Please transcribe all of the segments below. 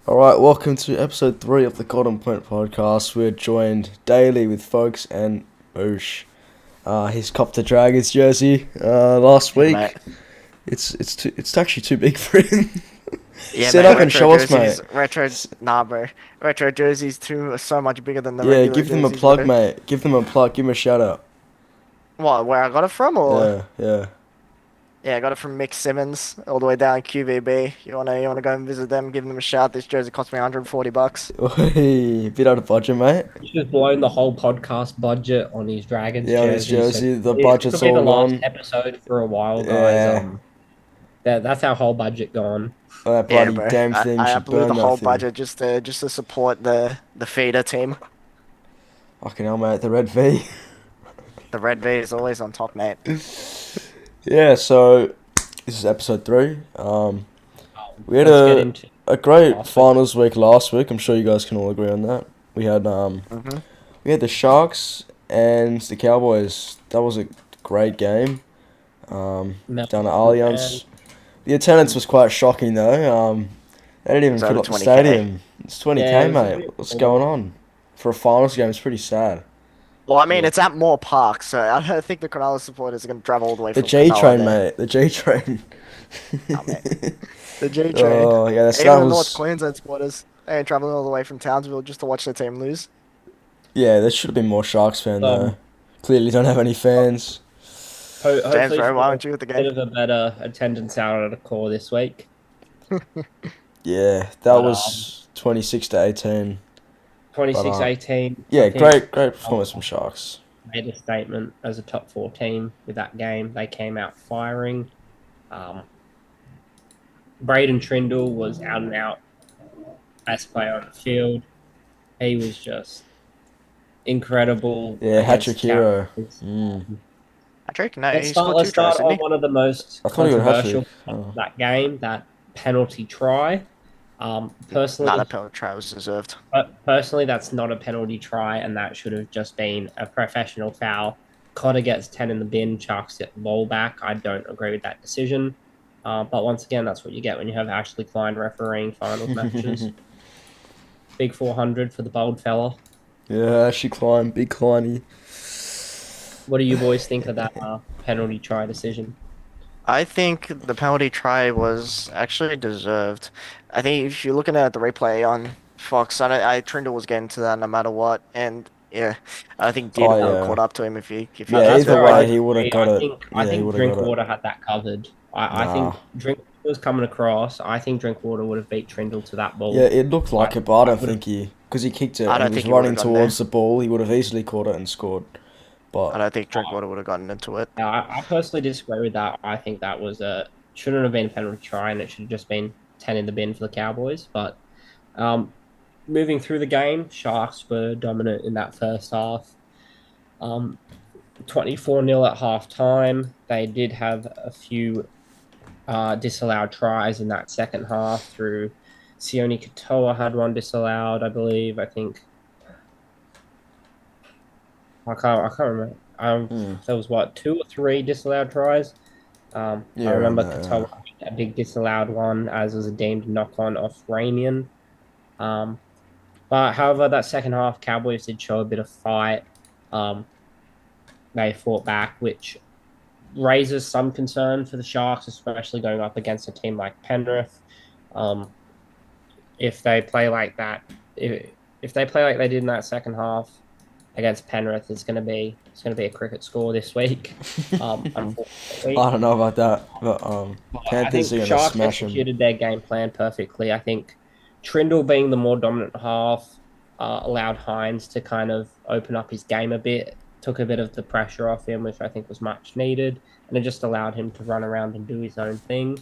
All right, welcome to episode 3 of the Golden Point podcast. We're joined daily with Folks and Boosh. He's copped a Dragons jersey last Yeah, mate. week. It's actually too big for him. Yeah, Sit mate. up and Retro show us, mate. jerseys, nah, bro. Retro jerseys too are so much bigger than the Yeah, regular give them a jerseys, plug, bro. mate. Give them a plug. Give them a shout out. What? Where I got it from, or Yeah. yeah, I got it from Mick Simmons, all the way down QVB. You wanna go and visit them, give them a shout. This jersey cost me $140. Oi, bit out of budget, mate. He's just blown the whole podcast budget on his Dragons Yeah, on his jersey. So jersey, the this budget's could be the all last gone. episode for a while, guys. Yeah, That's our whole budget gone. that Yeah, bloody bro. damn thing I should blew burn the that whole thing. budget just to support the feeder team. Fucking hell, mate. The red V. The red V is always on top, mate. Yeah, so this is episode 3. We had Let's get into a great last week. finals week last week. I'm sure you guys can all agree on that. We had hmm the Sharks and the Cowboys. That was a great game. Mel- Down at Allianz. The attendance was quite shocking though. They didn't even It's fill over up the 20K. stadium. It's 20K, Yeah, it was a mate. bit What's cool. going on? For a finals game, it's pretty sad. Well, I mean, Yeah. it's at Moore Park, so I don't think the Cronulla supporters are gonna travel all the way The from G Cronulla train, there. mate. The G train. Oh, mate. The G train. Oh yeah, that Even the North was. Queensland supporters, they ain't traveling all the way from Townsville just to watch their team lose. Yeah, there should have been more Sharks fan though. Um, Clearly don't have any fans. James, Hopefully, bro, why for aren't you at the a bit game? of a better attendance out of the core this week. Yeah, that But, was 26-18. 26-18. Yeah, I think great performance from Sharks. made a statement as a top 4 team with that game. They came out firing. Braden Trindle was out and out best player on the field. He was just incredible. Yeah, against hat-trick hero. Cowboys. Mm. Patrick, no, Let's he start, scored let's 2 tries, start didn't on he? one of the most I thought he got a controversial hat-trick. of Oh. that game, that penalty try. Personally, Nah, that penalty try was deserved. personally, that's not a penalty try, and that should have just been a professional foul. Cotter gets 10 in the bin, Sharks get the ball back. I don't agree with that decision. But once again, that's what you get when you have Ashley Klein refereeing finals matches. Big 400 for the bold fella. Yeah, Ashley Klein, big Kleiny. What do you boys think of that penalty try decision? I think the penalty try was actually deserved. I think if you're looking at the replay on Fox, Trindle was getting to that no matter what, and yeah, I think Oh, Dean yeah. caught up to him if you Yeah, That's either where way, I he would've agree. got I it. think, Yeah, I he think would've got it. Drinkwater had that covered. I Nah. think Drinkwater was coming across. I think Drinkwater would have beat Trindle to that ball. Yeah, it looked like it, but I don't would've- think he, because he kicked it I don't and he was think he running would've gone towards the ball, he would have easily caught it and scored. I But don't think Drinkwater would have gotten into it. I personally disagree with that. I think that was shouldn't have been a penalty try, and it should have just been 10 in the bin for the Cowboys. But moving through the game, Sharks were dominant in that first half. 24-0 at half time. They did have a few disallowed tries in that second half through Sione Katoa had one disallowed, I believe. I think I can't remember. There was 2 or 3 disallowed tries. Yeah, I remember around that, Katoa had a big disallowed one, as was a deemed knock on off Ramian. But however, that second half, Cowboys did show a bit of fight. They fought back, which raises some concern for the Sharks, especially going up against a team like Penrith. If they play like that, if they play like they did in that second half against Penrith, it's going to be a cricket score this week. Unfortunately, I don't know about that. But I Panthers think are going to Sharks smash him. executed their game plan perfectly. I think Trindle, being the more dominant half, allowed Hines to kind of open up his game a bit, took a bit of the pressure off him, which I think was much needed, and it just allowed him to run around and do his own thing.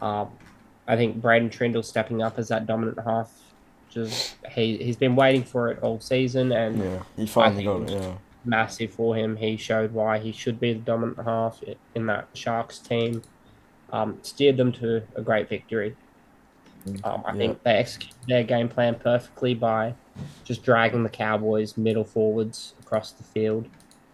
I think Braden Trindle stepping up as that dominant half, he's been waiting for it all season, and Yeah, he finally I got it, think yeah. massive for him. He showed why he should be the dominant half in that Sharks team. Steered them to a great victory. I think they executed their game plan perfectly by just dragging the Cowboys middle forwards across the field.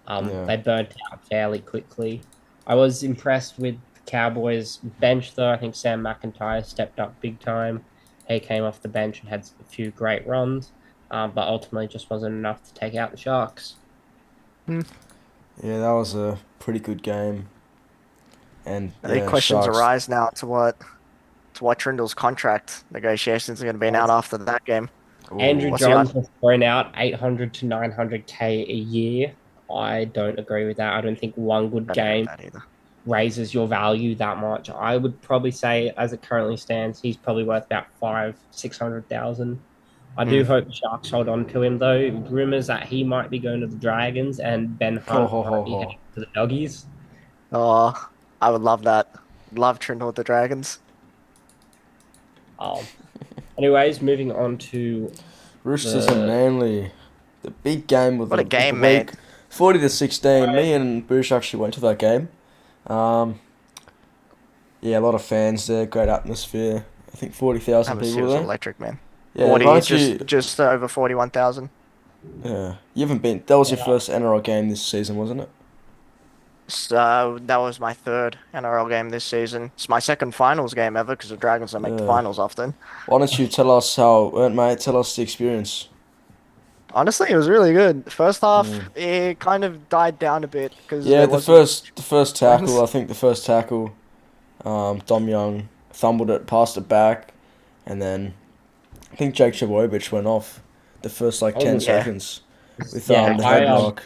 They burnt out fairly quickly. I was impressed with the Cowboys bench, though. I think Sam McIntyre stepped up big time. He came off the bench and had a few great runs, but ultimately just wasn't enough to take out the Sharks. Yeah, that was a pretty good game. And I think yeah, questions Sharks. arise now to what Trindle's contract negotiations are going to be now after that game. Andrew Ooh. What's he on? Johns has thrown out 800 to 900K a year. I don't agree with that. I don't think one good I don't agree with game that either. raises your value that much. I would probably say, as it currently stands, he's probably worth about 500,000-600,000. I do Mm. hope the Sharks hold on to him though. Rumors that he might be going to the Dragons and Ben Ho Hunt ho ho might be ho. heading to the Doggies. Oh, I would love that. Love Trindle with the Dragons. Um, anyways, moving on to Roosters and the Manly. The big game of What a the game, week. mate. 40-16. Me and Bush actually went to that game. Yeah, a lot of fans there. Great atmosphere. I think 40,000 Atmosphere people was there. electric, man. Yeah, why 40, don't you? just over 41,000. Yeah, you haven't been. That was your yeah, first NRL game this season, wasn't it? So that was my third NRL game this season. It's my second finals game ever because the Dragons don't make the Yeah. finals often. Why don't you tell us how it went, mate? Tell us the experience. Honestly, it was really good. First Mm. half, it kind of died down a bit because Yeah, there the wasn't first tackle. wins. I think the first tackle. Dom Young fumbled it, passed it back, and then I think Jake Trbojevic went off the first like I 10 wasn't. Yeah, seconds with Yeah, the yeah. head knock.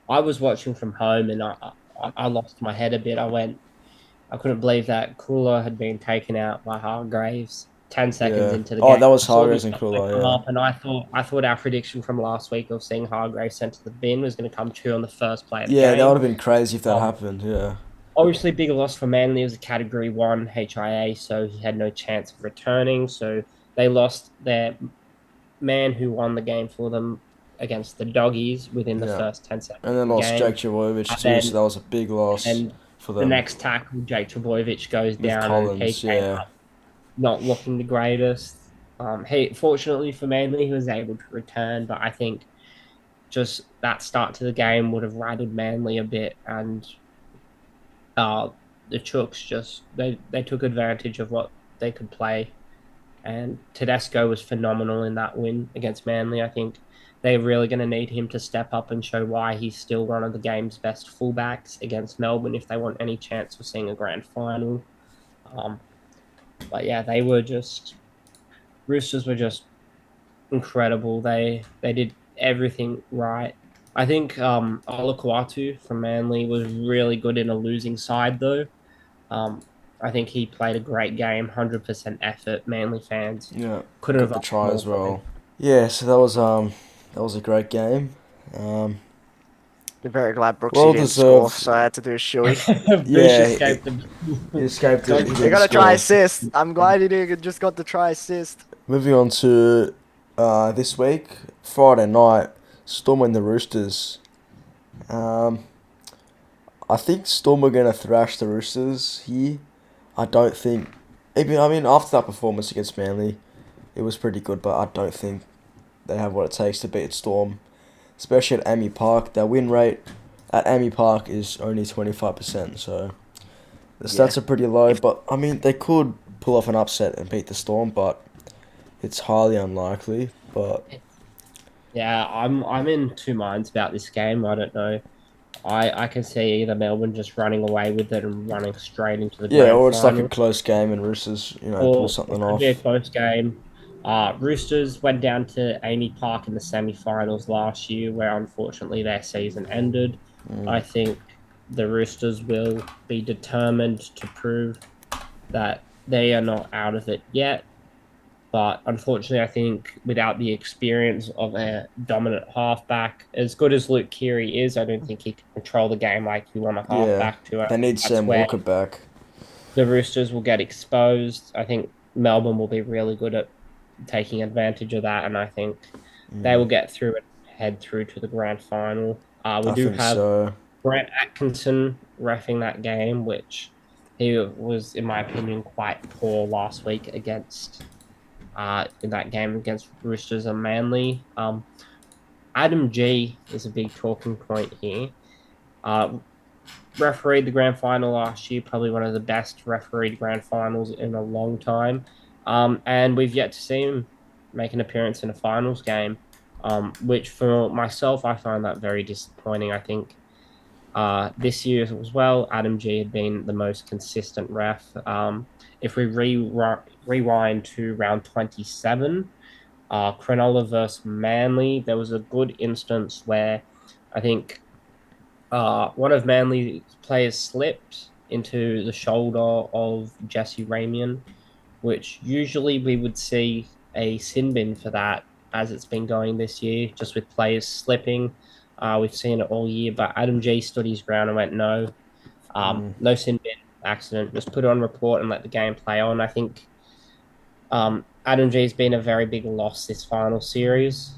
I was watching from home and I lost my head a bit. I couldn't believe that Cooler had been taken out by Hargraves 10 seconds Yeah. into the Oh, game. that was I saw the Hargreaves and replay Kula, come yeah. up, and I thought our prediction from last week of seeing Hargraves sent to the bin was going to come true on the first play of the Yeah, that would game. have been crazy if that Um, happened, yeah. Obviously, big loss for Manly. It was a Category 1 HIA, so he had no chance of returning. So they lost their man who won the game for them against the Doggies within the Yeah. first 10 seconds And of then the lost Jake game. Trbojevic And too, so then that was a big loss and for the them. next tackle, Jake Trbojevic goes With down and he Collins, came yeah. up not looking the greatest. He fortunately for Manly, he was able to return, but I think just that start to the game would have rattled Manly a bit, and the Chooks just they took advantage of what they could play, and Tedesco was phenomenal in that win against Manly. I think they're really going to need him to step up and show why he's still one of the game's best fullbacks against Melbourne if they want any chance of seeing a grand final. Um, but yeah, they were just Roosters were just incredible. They did everything right. I think Olakuatu from Manly was really good in a losing side though. Um, I think he played a great game, 100% effort. Manly fans Yeah. couldn't Got have the asked try more as from him. well. Yeah, so that was a great game. Um I'm very glad Brooksy well didn't score, deserved. so I had to do a shoey. Bush Yeah, escaped the. he escaped it, he They didn't got a try score. assist. I'm glad he did, just got the try assist. Moving on to this week, Friday night, Storm and the Roosters. Um, I think Storm are gonna thrash the Roosters here. I don't think. Even I mean, after that performance against Manly, it was pretty good, but I don't think they have what it takes to beat Storm, especially at Amy Park. Their win rate at Amy Park is only 25%, so the Yeah. stats are pretty low. If But I mean, they could pull off an upset and beat the Storm, but it's highly unlikely. But Yeah, I'm in two minds about this game. I don't know. I can see either Melbourne just running away with it and running straight into the yeah, grand or it's like a final, close game and Roosters, pull or it something could be a off. close game. Roosters went down to Amy Park in the semi-finals last year, where unfortunately their season ended. I think the Roosters will be determined to prove that they are not out of it yet. But unfortunately, I think without the experience of a dominant halfback, as good as Luke Keary is, I don't think he can control the game like you want a Yeah, halfback to. they need That's Sam where Walker back. the Roosters will get exposed. I think Melbourne will be really good at taking advantage of that, and I think they will get through and head through to the grand final. We I do think have so. Brent Atkinson reffing that game, which he was, in my opinion, quite poor last week against in that game against Roosters and Manly. Adam G is a big talking point here. Uh, Refereed the grand final last year, probably one of the best refereed grand finals in a long time. And we've yet to see him make an appearance in a finals game, which for myself, I find that very disappointing. I think this year as well, Adam G had been the most consistent ref. If we rewind to round 27, Cronulla versus Manly, there was a good instance where I think one of Manly's players slipped into the shoulder of Jesse Ramian, which usually we would see a sin bin for that as it's been going this year, just with players slipping. We've seen it all year, but Adam G stood his ground and went, no, no sin bin accident, just put it on report and let the game play on. I think Adam G has been a very big loss this final series.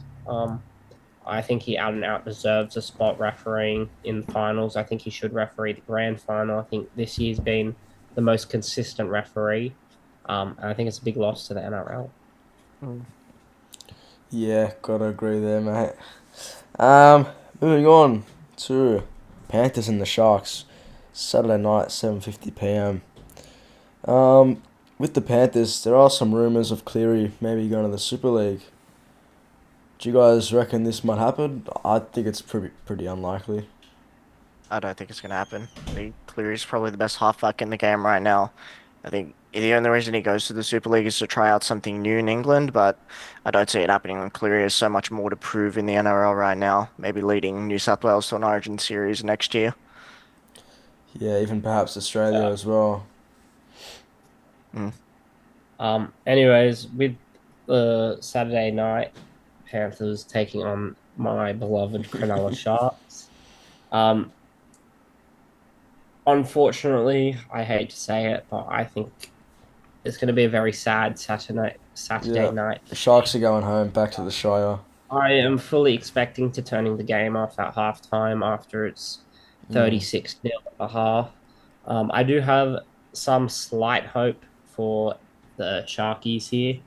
I think he out and out deserves a spot refereeing in finals. I think he should referee the grand final. I think this year's been the most consistent referee. And I think it's a big loss to the NRL. Yeah, gotta agree there, mate. Moving on to Panthers and the Sharks, Saturday night, 7:50 p.m. With the Panthers, there are some rumours of Cleary maybe going to the Super League. Do you guys reckon this might happen? I think it's pretty unlikely. I don't think it's going to happen. I think Cleary's probably the best halfback in the game right now. I think the only reason he goes to the Super League is to try out something new in England, but I don't see it happening when Cleary has so much more to prove in the NRL right now, maybe leading New South Wales to an Origin series next year. Yeah, even perhaps Australia as well. Anyways, with the Saturday night Panthers taking on my beloved Cronulla Sharks. Unfortunately, I hate to say it, but I think it's going to be a very sad Saturday night. The Sharks are going home, back to the Shire. I am fully expecting to turning the game off at halftime after it's 36-0 at the half. I do have some slight hope for the Sharkies here.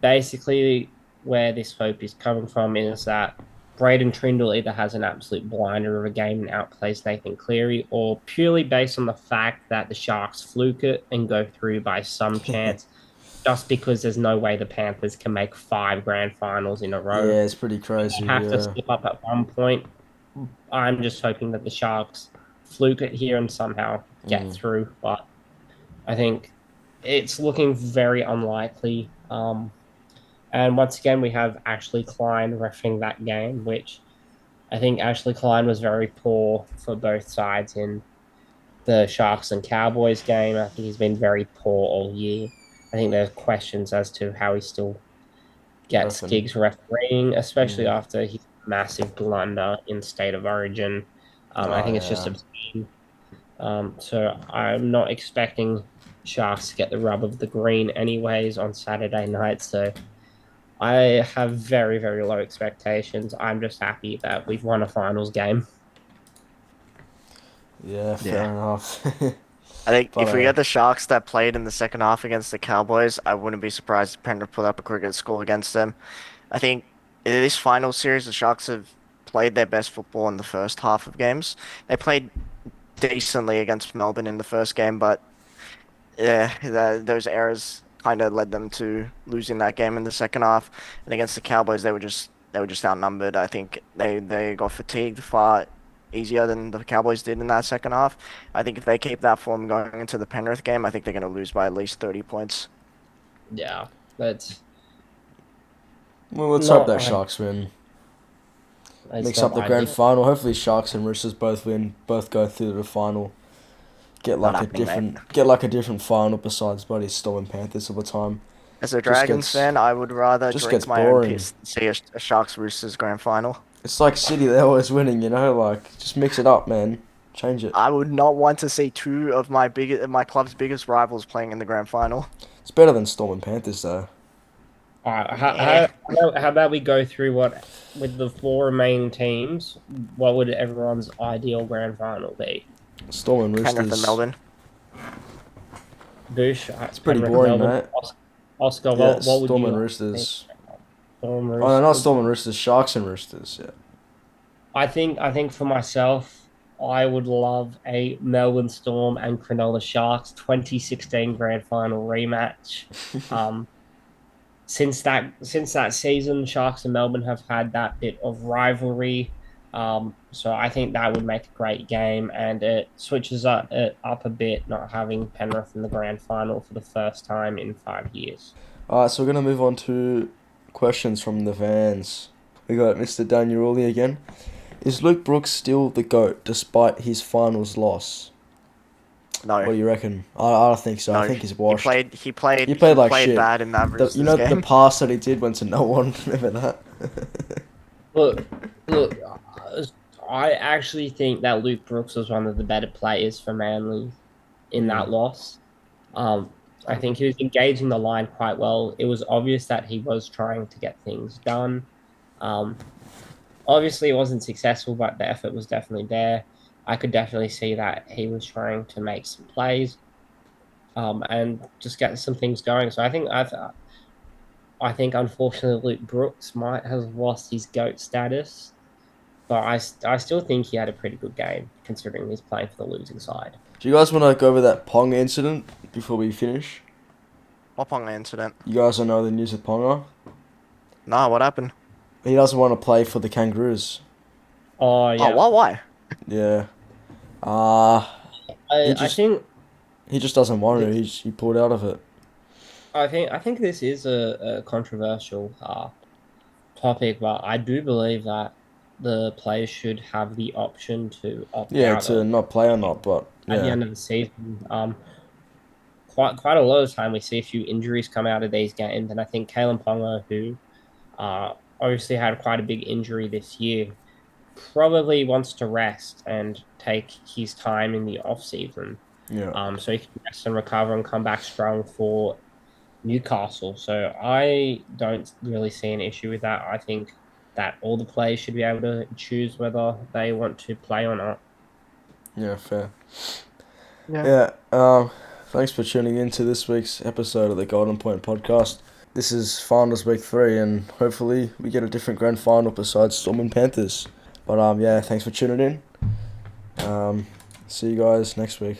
Basically, where this hope is coming from is that Braden Trindle either has an absolute blinder of a game and outplays Nathan Cleary, or purely based on the fact that the Sharks fluke it and go through by some chance, just because there's no way the Panthers can make 5 grand finals in a row. Yeah, it's pretty crazy. They have to slip up at one point. I'm just hoping that the Sharks fluke it here and somehow get through, but I think it's looking very unlikely. And once again, we have Ashley Klein reffing that game, which I think Ashley Klein was very poor for both sides in the Sharks and Cowboys game. I think he's been very poor all year. I think there's questions as to how he still gets gigs refereeing, especially after his massive blunder in State of Origin. I think it's just obscene. So I'm not expecting Sharks to get the rub of the green anyways on Saturday night. So I have very, very low expectations. I'm just happy that we've won a finals game. Yeah, fair enough. I think if we get the Sharks that played in the second half against the Cowboys, I wouldn't be surprised if Penrith put up a cricket score against them. I think in this final series, the Sharks have played their best football in the first half of games. They played decently against Melbourne in the first game, but those errors kind of led them to losing that game in the second half. And against the Cowboys, they were just outnumbered. I think they got fatigued far easier than the Cowboys did in that second half. I think if they keep that form going into the Penrith game, I think they're going to lose by at least 30 points. Yeah, that's... Well, let's hope that Sharks win. Mix up the grand final. Hopefully Sharks and Roosters both win, both go through to the final. Get like a different final besides bloody Storm and Panthers all the time. As a Dragons fan, I would rather drink my own piss than see a Sharks Roosters grand final. It's like City, they're always winning, you know. Like, just mix it up, man. Change it. I would not want to see 2 of my club's biggest rivals playing in the grand final. It's better than Storm and Panthers, though. All right, how about we go through with the 4 remaining teams, what would everyone's ideal grand final be? Storm and Roosters. Penrith and Melbourne. Bush. It's pretty boring, mate. Oscar, yeah, what would Storm you and Roosters. Storm Roosters. Oh, no, not Storm and Roosters. Sharks and Roosters, yeah. I think for myself, I would love a Melbourne Storm and Cronulla Sharks 2016 Grand Final rematch. Since that season, Sharks and Melbourne have had that bit of rivalry. So I think that would make a great game, and it switches it up a bit, not having Penrith in the grand final for the first time in 5 years. Alright, so we're going to move on to questions from the fans. We got Mr. Daniel again. Is Luke Brooks still the GOAT despite his finals loss? No. What do you reckon? I don't think so. No, I think he's washed. He played like shit. bad in that Roosters You know game. the pass that he did went to no one. Remember that? Look, I actually think that Luke Brooks was one of the better players for Manly in that loss. I think he was engaging the line quite well. It was obvious that he was trying to get things done. Obviously, it wasn't successful, but the effort was definitely there. I could definitely see that he was trying to make some plays, and just get some things going. So I think unfortunately Luke Brooks might have lost his GOAT status, but I still think he had a pretty good game considering he's playing for the losing side. Do you guys want to go over that Ponga incident before we finish? What Ponga incident? You guys don't know the news with Ponga? Nah, what happened? He doesn't want to play for the Kangaroos. Oh yeah. Oh, why? Yeah. I think he just doesn't want to. He pulled out of it. I think this is a controversial topic, but I do believe that the players should have the option to opt out to not play or not, but at the end of the season. Quite a lot of time we see a few injuries come out of these games, and I think Kalen Ponga, who obviously had quite a big injury this year, probably wants to rest and take his time in the off season. Yeah. So he can rest and recover and come back strong for Newcastle. So I don't really see an issue with that. I think that all the players should be able to choose whether they want to play or not. Yeah, fair. Yeah. Thanks for tuning in to this week's episode of the Golden Point Podcast. This is finals week 3, and hopefully we get a different grand final besides Storm and Panthers. But thanks for tuning in. See you guys next week.